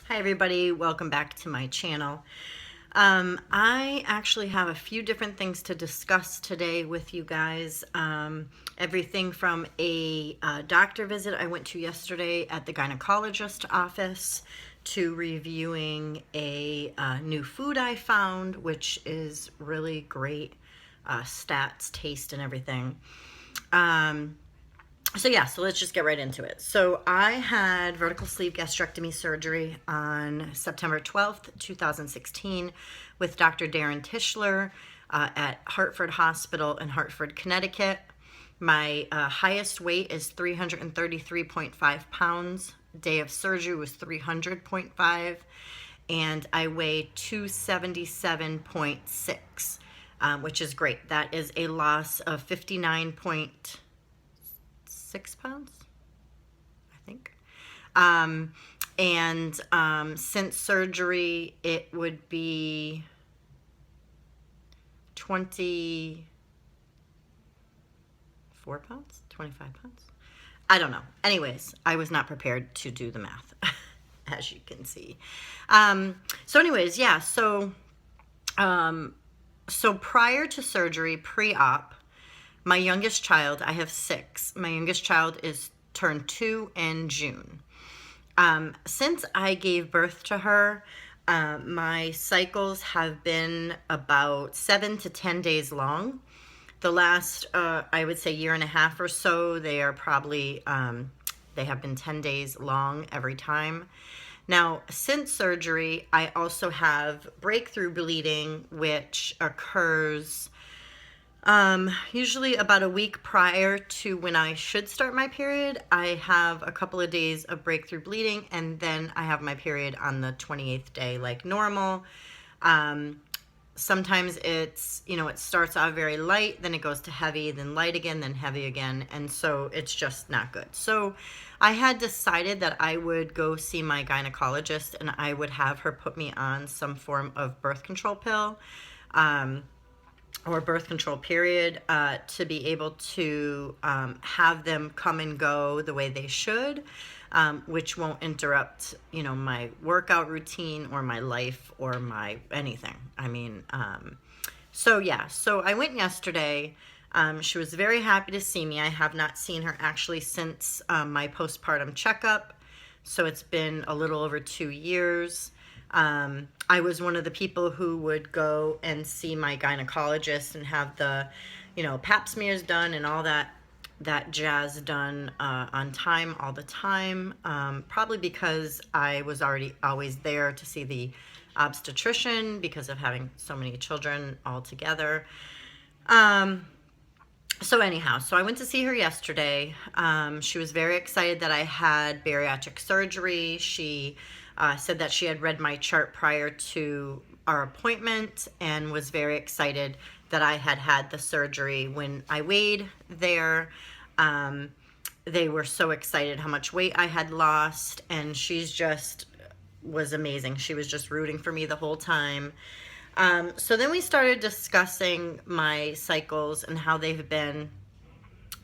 Hi everybody, welcome back to my channel. I actually have a few different things to discuss today with you guys. Everything from a doctor visit I went to yesterday at the gynecologist office to reviewing a new food I found, which is really great, stats, taste, and everything. So let's just get right into it. So I had vertical sleeve gastrectomy surgery on September 12th, 2016 with Dr. Darren Tischler at Hartford Hospital in Hartford, Connecticut. My highest weight is 333.5 pounds. Day of surgery was 300.5, and I weigh 277.6, which is great. That is a loss of 59.6 pounds, I think. Since surgery, it would be 24 pounds, 25 pounds. I don't know. Anyways, I was not prepared to do the math, as you can see. So prior to surgery, pre-op, my youngest child, I have 6. My youngest child is turned 2 in June. Since I gave birth to her, my cycles have been about 7 to 10 days long. The last, I would say, year and a half or so, they are probably, they have been 10 days long every time. Now, since surgery, I also have breakthrough bleeding, which occurs usually about a week prior to when I should start my period. I have a couple of days of breakthrough bleeding, and then I have my period on the 28th day like normal. Sometimes it's, it starts out very light, then it goes to heavy, then light again, then heavy again, and so it's just not good. So I had decided that I would go see my gynecologist and I would have her put me on some form of birth control pill. Or birth control period, to be able to have them come and go the way they should, which won't interrupt, my workout routine or my life or my anything. So I went yesterday. She was very happy to see me. I have not seen her actually since my postpartum checkup, so it's been a little over 2 years. I was one of the people who would go and see my gynecologist and have the, pap smears done and all that jazz done on time all the time, probably because I was always there to see the obstetrician because of having so many children all together. So I went to see her yesterday. She was very excited that I had bariatric surgery. She said that she had read my chart prior to our appointment and was very excited that I had had the surgery. When I weighed there, they were so excited how much weight I had lost, and she's just was amazing. She was just rooting for me the whole time. So then we started discussing my cycles and how they've been.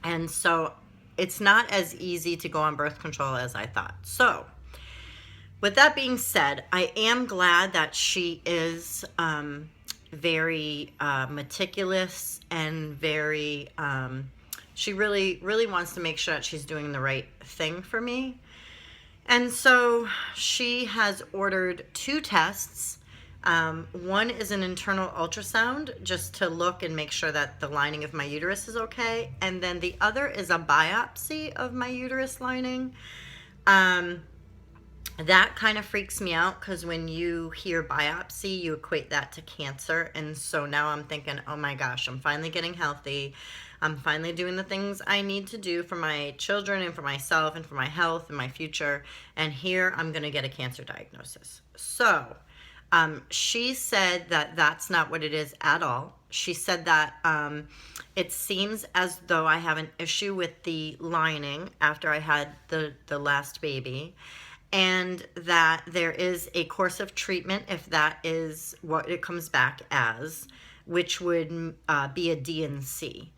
And so it's not as easy to go on birth control as I thought. So with that being said, I am glad that she is very meticulous and very, she really, really wants to make sure that she's doing the right thing for me. And so she has ordered 2 tests. One is an internal ultrasound just to look and make sure that the lining of my uterus is okay. And then the other is a biopsy of my uterus lining. That kind of freaks me out because when you hear biopsy, you equate that to cancer. And so now I'm thinking, oh my gosh, I'm finally getting healthy. I'm finally doing the things I need to do for my children and for myself and for my health and my future. And here I'm going to get a cancer diagnosis. So she said that that's not what it is at all. She said that it seems as though I have an issue with the lining after I had the last baby, and that there is a course of treatment if that is what it comes back as, which would be a D&C.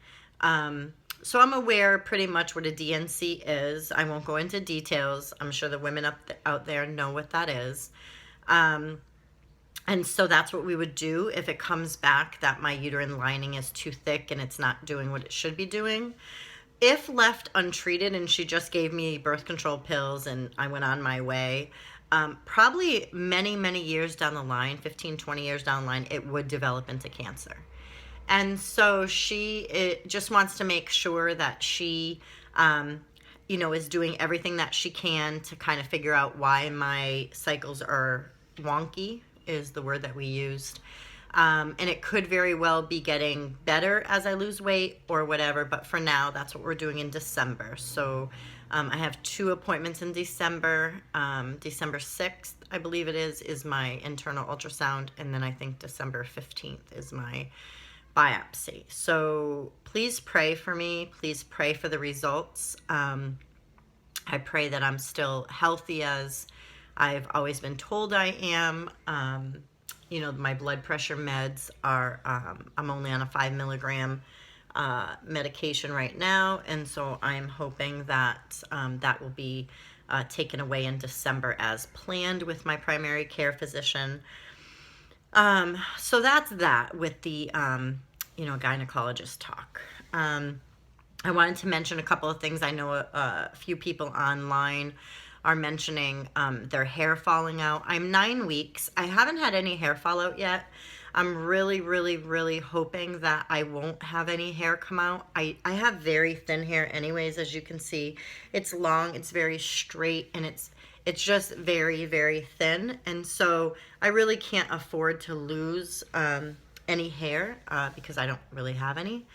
So I'm aware pretty much what a DNC is. I won't go into details. I'm sure the women out there know what that is. And so that's what we would do if it comes back that my uterine lining is too thick and it's not doing what it should be doing. If left untreated and she just gave me birth control pills and I went on my way, probably many, many years down the line, 15, 20 years down the line, it would develop into cancer. And so she just wants to make sure that she, is doing everything that she can to kind of figure out why my cycles are wonky, is the word that we used. And it could very well be getting better as I lose weight or whatever, but for now, that's what we're doing in December. So I have 2 appointments in December. December 6th, I believe it is my internal ultrasound, and then I think December 15th is my biopsy. So please pray for me. Please pray for the results. I pray that I'm still healthy as I've always been told I am. My blood pressure meds are, I'm only on a 5 milligram medication right now. And so I'm hoping that that will be taken away in December as planned with my primary care physician. So that's that with the, gynecologist talk. I wanted to mention a couple of things. I know a few people online are mentioning their hair falling out. I'm 9 weeks. I haven't had any hair fall out yet. I'm really, really, really hoping that I won't have any hair come out. I have very thin hair anyways, as you can see. It's long, it's very straight, and it's just very, very thin. And so I really can't afford to lose any hair because I don't really have any.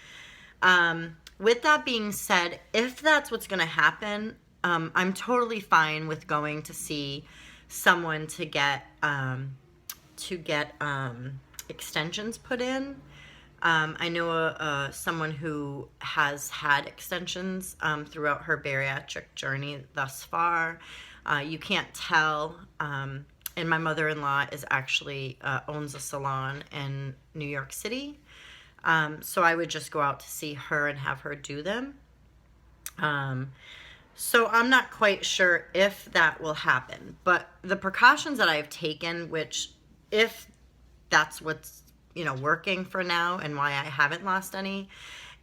With that being said, if that's what's going to happen, I'm totally fine with going to see someone to get extensions put in. I know someone who has had extensions throughout her bariatric journey thus far. You can't tell. And my mother-in-law is actually owns a salon in New York City. So I would just go out to see her and have her do them. So I'm not quite sure if that will happen, but the precautions that I've taken, which if that's what's, working for now and why I haven't lost any,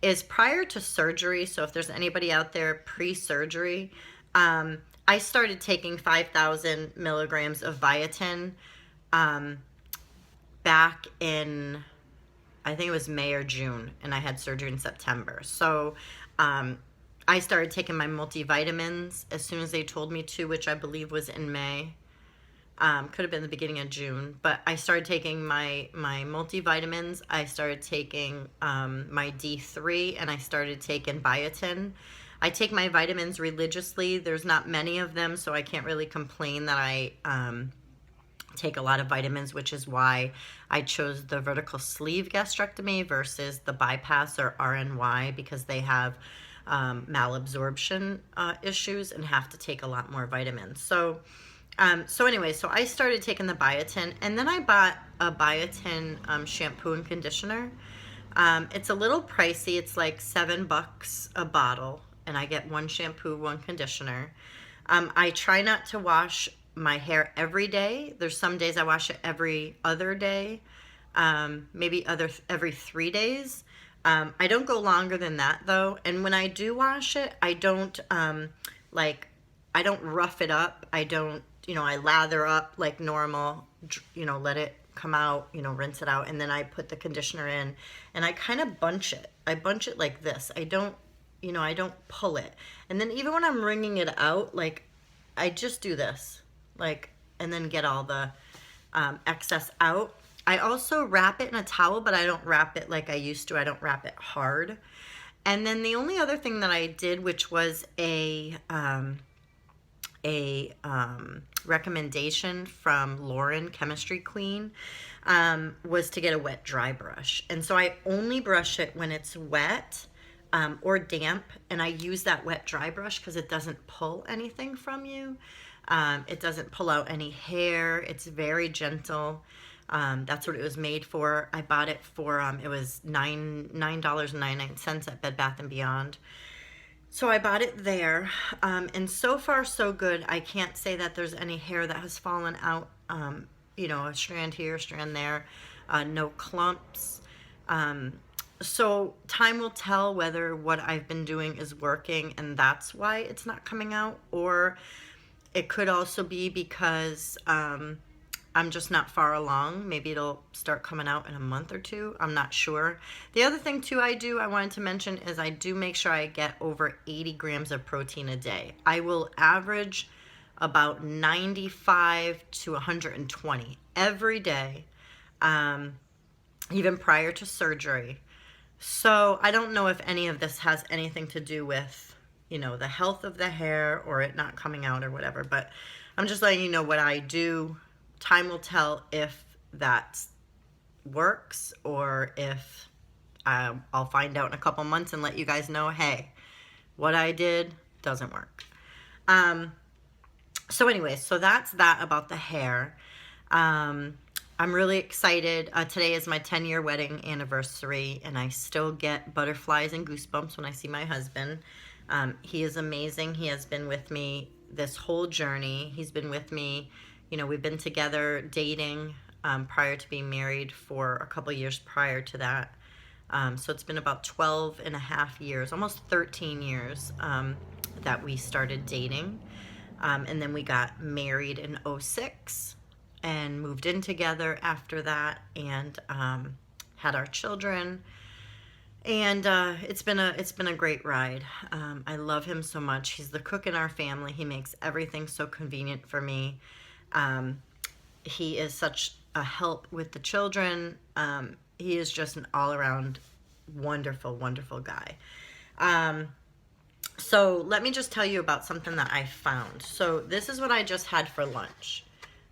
is prior to surgery. So if there's anybody out there pre-surgery, I started taking 5,000 milligrams of biotin back in, I think it was May or June, and I had surgery in September. So I started taking my multivitamins as soon as they told me to, which I believe was in May. Could have been the beginning of June, but I started taking my multivitamins. I started taking my D3, and I started taking biotin. I take my vitamins religiously. There's not many of them, so I can't really complain that I take a lot of vitamins, which is why I chose the vertical sleeve gastrectomy versus the bypass or RNY, because they have malabsorption issues and have to take a lot more vitamins. So anyway, so I started taking the biotin, and then I bought a biotin shampoo and conditioner. It's a little pricey. It's like $7 a bottle, and I get 1 shampoo, 1 conditioner. I try not to wash my hair every day. There's some days I wash it every other day, maybe every 3 days. I don't go longer than that though. And when I do wash it, I don't I don't rough it up. I don't, I lather up like normal, let it come out, rinse it out, and then I put the conditioner in, and I kind of bunch it. I bunch it like this. I don't pull it. And then even when I'm wringing it out, I just do this, and then get all the excess out. I also wrap it in a towel, but I don't wrap it like I used to. I don't wrap it hard. And then the only other thing that I did, which was a recommendation from Lauren, Chemistry Queen, was to get a wet dry brush. And so I only brush it when it's wet or damp, and I use that wet dry brush because it doesn't pull anything from you. It doesn't pull out any hair. It's very gentle. That's what it was made for. I bought it for it was $9.99 at Bed Bath and Beyond. So I bought it there, and so far so good. I can't say that there's any hair that has fallen out. You know, a strand here, a strand there, no clumps. So time will tell whether what I've been doing is working and that's why it's not coming out, or it could also be because I'm just not far along. Maybe it'll start coming out in a month or two. I'm not sure. The other thing too I wanted to mention is I do make sure I get over 80 grams of protein a day. I will average about 95 to 120 every day, even prior to surgery. So I don't know if any of this has anything to do with, you know, the health of the hair or it not coming out or whatever, but I'm just letting you know what I do. Time will tell if that works or if I'll find out in a couple months and let you guys know, hey, what I did doesn't work. So anyway, so that's that about the hair. I'm really excited. Today is my 10-year wedding anniversary, and I still get butterflies and goosebumps when I see my husband. He is amazing. He has been with me this whole journey. He's been with me, you know, we've been together dating prior to being married for a couple years prior to that. So it's been about 12 and a half years, almost 13 years that we started dating. And then we got married in 2006 and moved in together after that, and had our children. And it's been a great ride. I love him so much. He's the cook in our family. He makes everything so convenient for me. He is such a help with the children. He is just an all-around wonderful, wonderful guy. So let me just tell you about something that I found. So this is what I just had for lunch.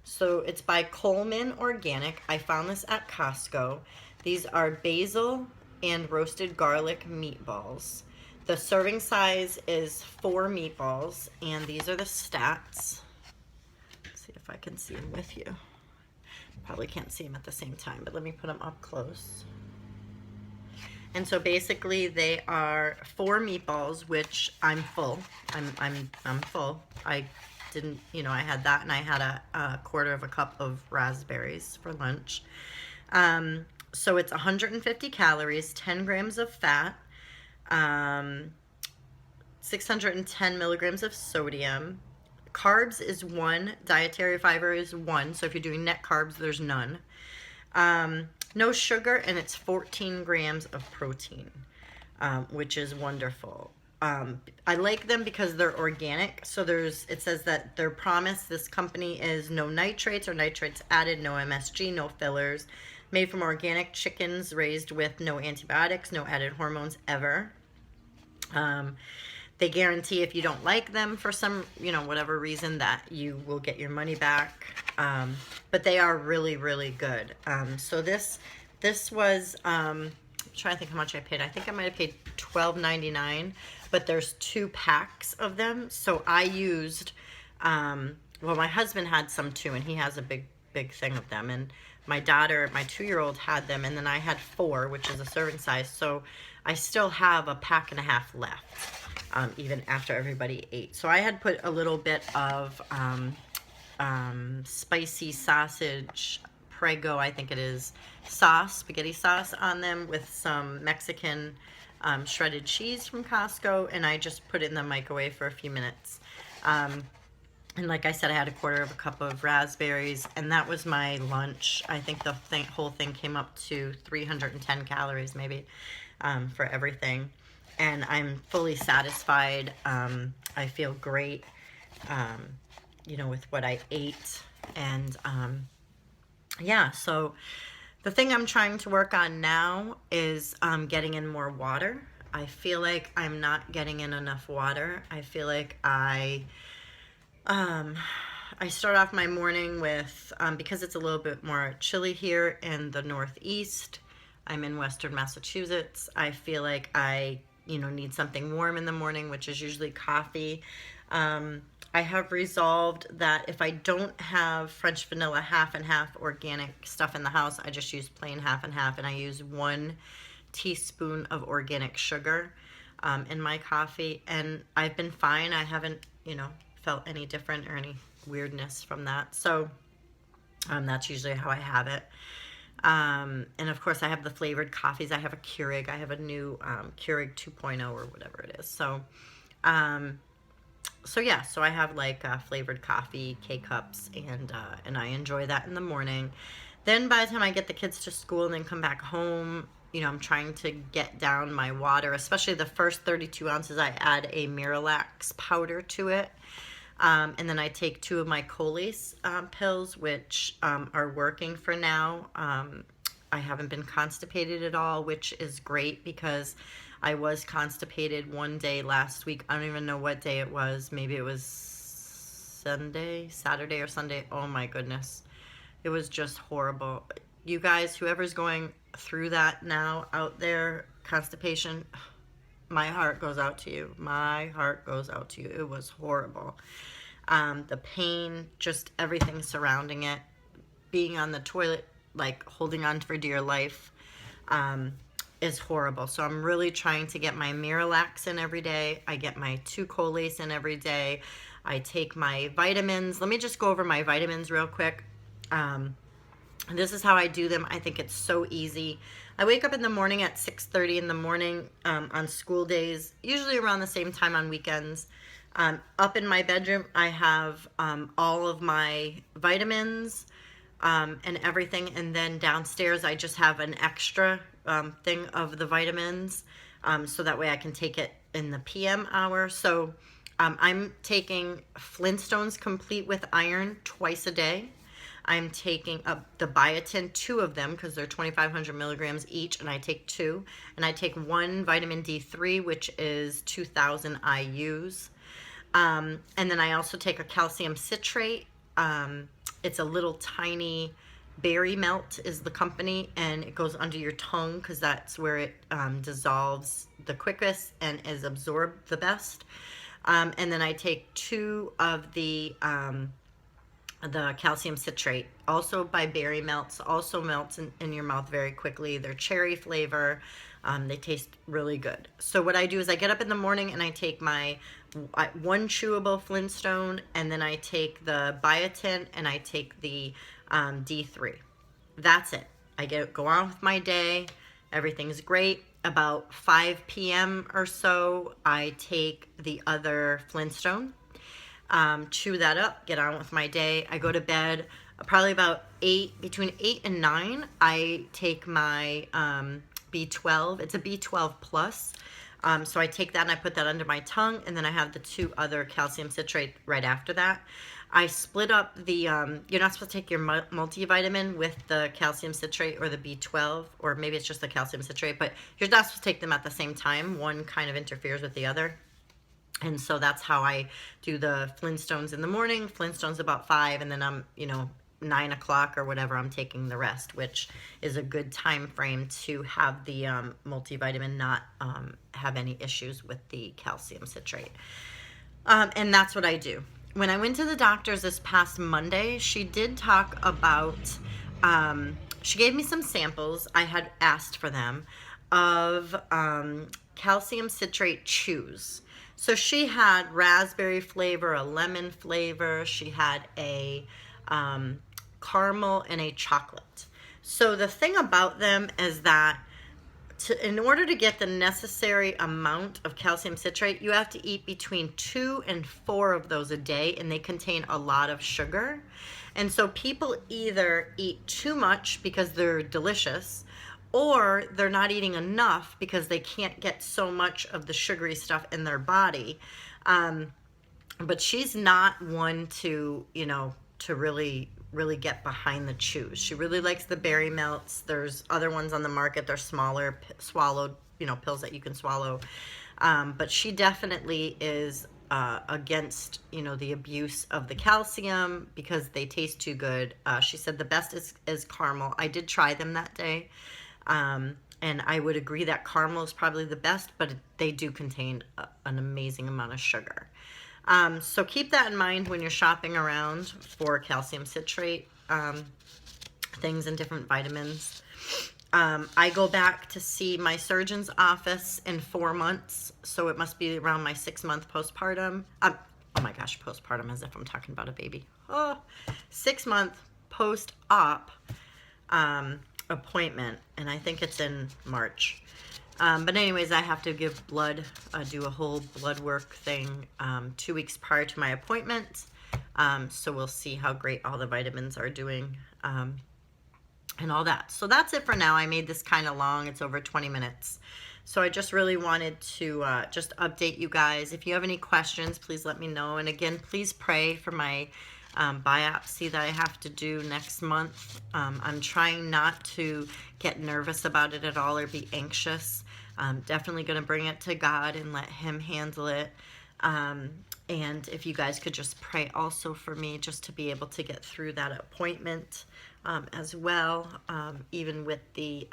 So it's by Coleman Organic. I found this at Costco. These are basil and roasted garlic meatballs. The serving size is 4 meatballs, and these are the stats. Let's see if I can see them with you. Probably can't see them at the same time, but let me put them up close. And so basically they are 4 meatballs, which I'm full. I'm full. I didn't, you know, I had that, and I had a quarter of a cup of raspberries for lunch. So it's 150 calories, 10 grams of fat, 610 milligrams of sodium. Carbs is 1, dietary fiber is 1, so if you're doing net carbs, there's none. No sugar, and it's 14 grams of protein, which is wonderful. I like them because they're organic. So it says that their promise, this company, is no nitrates or nitrates added, no MSG, no fillers, made from organic chickens raised with no antibiotics, no added hormones ever. They guarantee if you don't like them for some, you know, whatever reason, that you will get your money back. But they are really, really good. So this was, I'm trying to think how much I paid. I think I might have paid $12.99, but there's 2 packs of them. So I used, well, my husband had some too, and he has a big thing of them. And my daughter, my 2-year-old, had them, and then I had 4, which is a serving size. So I still have a pack and a half left, even after everybody ate. So I had put a little bit of spicy sausage, Prego, I think it is, sauce, spaghetti sauce on them with some Mexican shredded cheese from Costco, and I just put it in the microwave for a few minutes. And like I said, I had a quarter of a cup of raspberries, and that was my lunch. I think the whole thing came up to 310 calories maybe for everything. And I'm fully satisfied. I feel great, you know, with what I ate. And yeah, so the thing I'm trying to work on now is getting in more water. I feel like I'm not getting in enough water. I feel like I start off my morning with, because it's a little bit more chilly here in the Northeast, I'm in Western Massachusetts, I feel like I, you know, need something warm in the morning, which is usually coffee. I have resolved that if I don't have French vanilla half and half organic stuff in the house, I just use plain half and half, and I use 1 teaspoon of organic sugar in my coffee, and I've been fine. I haven't, felt any different or any weirdness from that. So that's usually how I have it. And of course, I have the flavored coffees. I have a Keurig. I have a new Keurig 2.0 or whatever it is. So yeah, so I have like flavored coffee, K-cups, and I enjoy that in the morning. Then by the time I get the kids to school and then come back home, I'm trying to get down my water, especially the first 32 ounces. I add a Miralax powder to it. And then I take 2 of my Colies pills, which are working for now. I haven't been constipated at all, which is great because I was constipated one day last week. I don't even know what day it was. Maybe it was Saturday or Sunday. Oh my goodness. It was just horrible. You guys, whoever's going through that now out there, constipation, my heart goes out to you. My heart goes out to you. It was horrible. The pain, just everything surrounding it, being on the toilet, like holding on for dear life, is horrible. So I'm really trying to get my Miralax in every day. I get my 2 Colace in every day. I take my vitamins. Let me just go over my vitamins real quick. This is how I do them. I think it's so easy. I wake up in the morning at 6:30 in the morning on school days, usually around the same time on weekends. Up in my bedroom, I have all of my vitamins and everything. And then downstairs, I just have an extra thing of the vitamins so that way I can take it in the PM hour. So I'm taking Flintstones Complete with Iron twice a day. I'm taking the biotin, 2 of them, because they're 2,500 milligrams each, and I take 2. And I take 1 vitamin D3, which is 2,000 IUs. And then I also take a calcium citrate. It's a little tiny Berry Melt is the company, and it goes under your tongue because that's where it dissolves the quickest and is absorbed the best. And then I take 2 of the calcium citrate, also by Berry Melts, also melts in your mouth very quickly. They're cherry flavor. They taste really good. So what I do is I get up in the morning and I take my 1 chewable Flintstone, and then I take the biotin and I take the D3. That's it. I go on with my day. Everything's great. About 5 p.m. or so, I take the other Flintstone. Chew that up, get on with my day. I go to bed probably about between 8 and 9. I take my B12. It's a B12 plus. So I take that and I put that under my tongue, and then I have the 2 other calcium citrate right after that. I split up the, you're not supposed to take your multivitamin with the calcium citrate or the B12, or maybe it's just the calcium citrate, but you're not supposed to take them at the same time. One kind of interferes with the other. And so that's how I do the Flintstones in the morning. Flintstones about 5, and then I'm, 9 o'clock or whatever, I'm taking the rest, which is a good time frame to have the multivitamin not have any issues with the calcium citrate. And that's what I do. When I went to the doctor's this past Monday, she did talk about, she gave me some samples, I had asked for them, of calcium citrate chews. So she had raspberry flavor, a lemon flavor, she had a caramel, and a chocolate. So the thing about them is that in order to get the necessary amount of calcium citrate, you have to eat between 2 and 4 of those a day, and they contain a lot of sugar. And so people either eat too much because they're delicious, or they're not eating enough because they can't get so much of the sugary stuff in their body. But she's not one to, to really get behind the chews. She really likes the Berry Melts. There's other ones on the market. They're smaller, swallowed, pills that you can swallow. But she definitely is against, the abuse of the calcium because they taste too good. She said the best is caramel. I did try them that day. And I would agree that caramel is probably the best, but they do contain an amazing amount of sugar. So keep that in mind when you're shopping around for calcium citrate things and different vitamins. I go back to see my surgeon's office in 4 months, so it must be around my 6-month postpartum. Oh my gosh, postpartum, as if I'm talking about a baby. Oh, 6-month post-op appointment, and I think it's in March. But anyways, I have to give blood, do a whole blood work thing 2 weeks prior to my appointment. So we'll see how great all the vitamins are doing and all that. So that's it for now. I made this kind of long. It's over 20 minutes. So I just really wanted to just update you guys. If you have any questions, please let me know. And again, please pray for my biopsy that I have to do next month. I'm trying not to get nervous about it at all or be anxious. I'm definitely going to bring it to God and let Him handle it. And if you guys could just pray also for me just to be able to get through that appointment as well, even with the,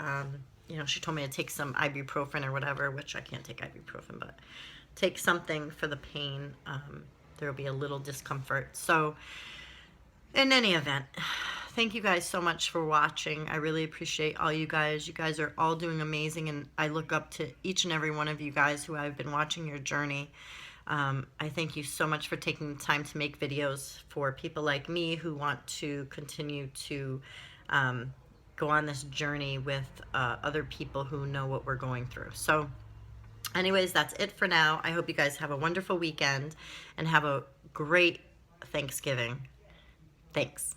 you know, she told me to take some ibuprofen or whatever, which I can't take ibuprofen, but take something for the pain. There will be a little discomfort. So in any event, thank you guys so much for watching. I really appreciate all you guys. You guys are all doing amazing, and I look up to each and every one of you guys who have been watching your journey. I thank you so much for taking the time to make videos for people like me who want to continue to go on this journey with other people who know what we're going through. So anyways, that's it for now. I hope you guys have a wonderful weekend and have a great Thanksgiving. Thanks.